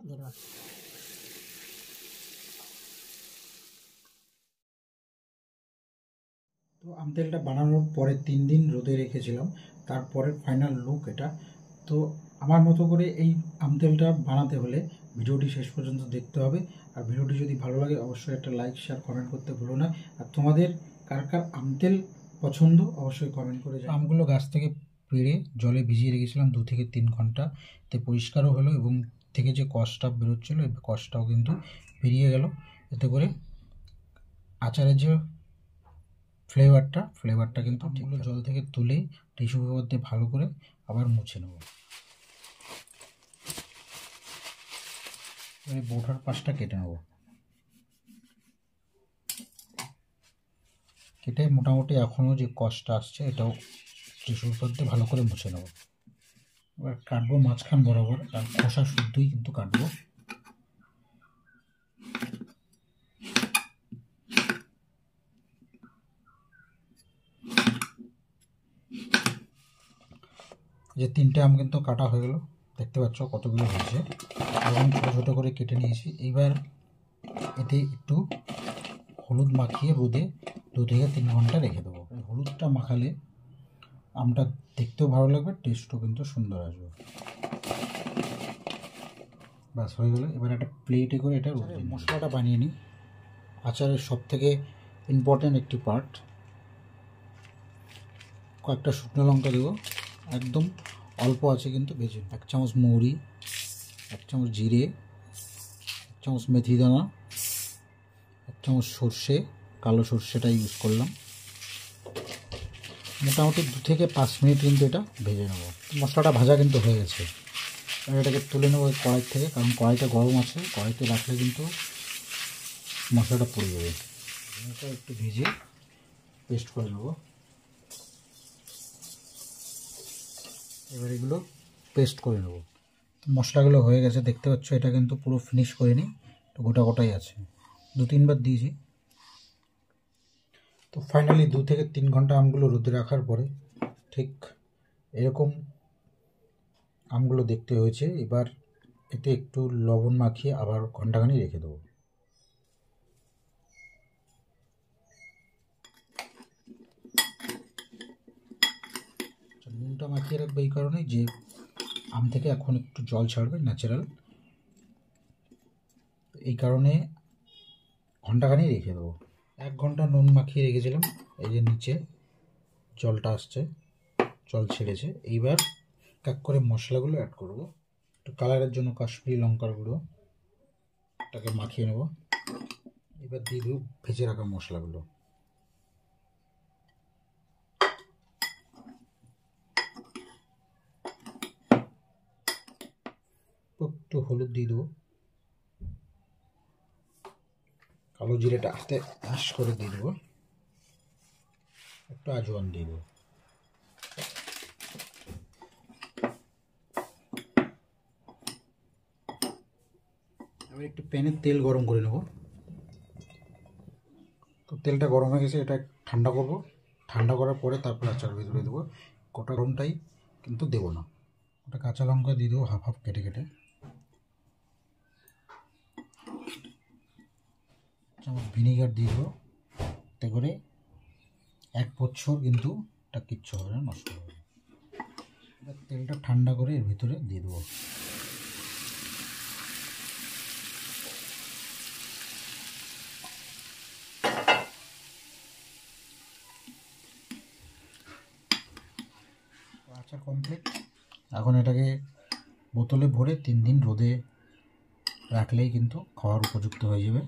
দিয়ে দেবো। তো আম তেলটা বানানোর পরে 3 দিন রোদে রেখেছিলাম, তারপরে ফাইনাল লুক এটা। তো আমার মতো করে এই আম তেলটা বানাতে হলে ভিডিওটি শেষ পর্যন্ত দেখতে হবে। আর ভিডিওটি যদি ভালো লাগে অবশ্যই একটা লাইক শেয়ার কমেন্ট করতে ভুলো না। আর তোমাদের কার কার আম তেল পছন্দ অবশ্যই কমেন্ট করে জানাও। আমগুলো গাছ থেকে পেড়ে জলে ভিজিয়ে রেখেছিলাম 2 থেকে 3 ঘন্টা, তে পরিষ্কারও হলো এবং থেকে যে কষটা বেরোচ্ছিলো এই কষটাও কিন্তু বেরিয়ে গেল। এতে করে আচারের যে ফ্লেভারটা কিন্তু আমগুলো জল থেকে তুলে টিস্যু পেপার দিয়ে ভালো করে আবার মুছে নেব। এবারে বোটার পাশটা কেটে নেব, কেটে মোটামুটি এখনও যে কষটা আসছে এটাও টিস্যু পেপার দিয়ে ভালো করে মুছে নেব। এবার কাটবো মাঝখান বরাবর, আর খোসা শুদ্ধই কিন্তু কাটবো। যে 3টে আম কিন্তু কাটা হয়ে গেল, দেখতে পাচ্ছ কতগুলো হয়েছে এবং ছোটো ছোটো করে কেটে নিয়েছি। এইবার এতে একটু হলুদ মাখিয়ে রোদে 2 থেকে 3 ঘন্টা রেখে দেবো। হলুদটা মাখালে আমটা দেখতেও ভালো লাগবে, টেস্টও কিন্তু সুন্দর আসবে। ব্যাস হয়ে গেলো। এবার একটা প্লেটে করে এটা রোদে মশলাটা বানিয়ে নিই। আচারের সব থেকে ইম্পর্ট্যান্ট একটি পার্ট, কয়েকটা শুকনো লঙ্কা দেবো, একদম অল্প আছে কিন্তু ভেজে। 1 চামচ মৌরি, 1 চামচ জিরে, 1 চামচ মেথি দানা, 1 চামচ সর্ষে, কালো সর্ষেটা ইউজ করলাম। মোটামুটি 2 থেকে 5 মিনিট কিন্তু এটা ভেজে নেব। মশলাটা ভাজা কিন্তু হয়ে গেছে। এবার এটাকে তুলে নেবো কড়াই থেকে, কারণ কড়াইটা গরম আছে, কড়াইতে রাখলে কিন্তু মশলাটা পুড়ে যাবে। এটা একটু ভেজে পেস্ট করে নেবো। এবার এগুলো পেস্ট করে নেব। মশলাগুলো হয়ে গেছে দেখতে পাচ্ছ, এটা কিন্তু পুরো ফিনিশ করিনি, তো গোটা গোটাই আছে, 2-3 বার দিয়েছি। তো ফাইনালি 2 থেকে 3 ঘন্টা আমগুলো রোদে রাখার পরে ঠিক এরকম আমগুলো দেখতে হয়েছে। এবার এতে একটু লবণ মাখিয়ে আবার ঘন্টাখানি রেখে দেবো। নুনটা মাখিয়ে রাখবো এই কারণে যে আম থেকে এখন একটু জল ছাড়বে ন্যাচারাল, এই কারণে ঘন্টাখানি রেখে দেবো। 1 ঘন্টা নুন মাখিয়ে রেখেছিলাম, এই যে নিচে জলটা আসছে, জল ছেড়েছে। এইবার এক করে মশলাগুলো অ্যাড করব। একটু কালারের জন্য কাশ্মীরি লঙ্কার গুঁড়ো, এটাকে মাখিয়ে নেব। এবার দিয়ে দেবো ভেজে রাখা মশলাগুলো, একটু হলুদ দিয়ে দেবো, কালো জিরেটা আস্তে আশ করে দিয়ে দেবো, একটু আজওয়ান দিয়ে দেবো। এবার একটু প্যানে তেল গরম করে নেব। তো তেলটা গরম হয়ে গেছে, এটা ঠান্ডা করব। ঠান্ডা করার পরে তারপর আচার ভেতরে দেবো। গোটা গরমটাই কিন্তু দেবো না, ওটা কাঁচা লঙ্কা দিয়ে দেবো হাফ হাফ কেটে কেটে। চামচ ভিনিগার দিয়ে দেবো, এতে করে 1 বছর কিন্তু এটা কিচ্ছু হবে না, নষ্ট হবে। এবার তেলটা ঠান্ডা করে এর ভিতরে দিয়ে দেবো। আচার কমপ্লিট। এখন এটাকে বোতলে ভরে 3 দিন রোদে রাখলেই কিন্তু খাওয়ার উপযুক্ত হয়ে যাবে।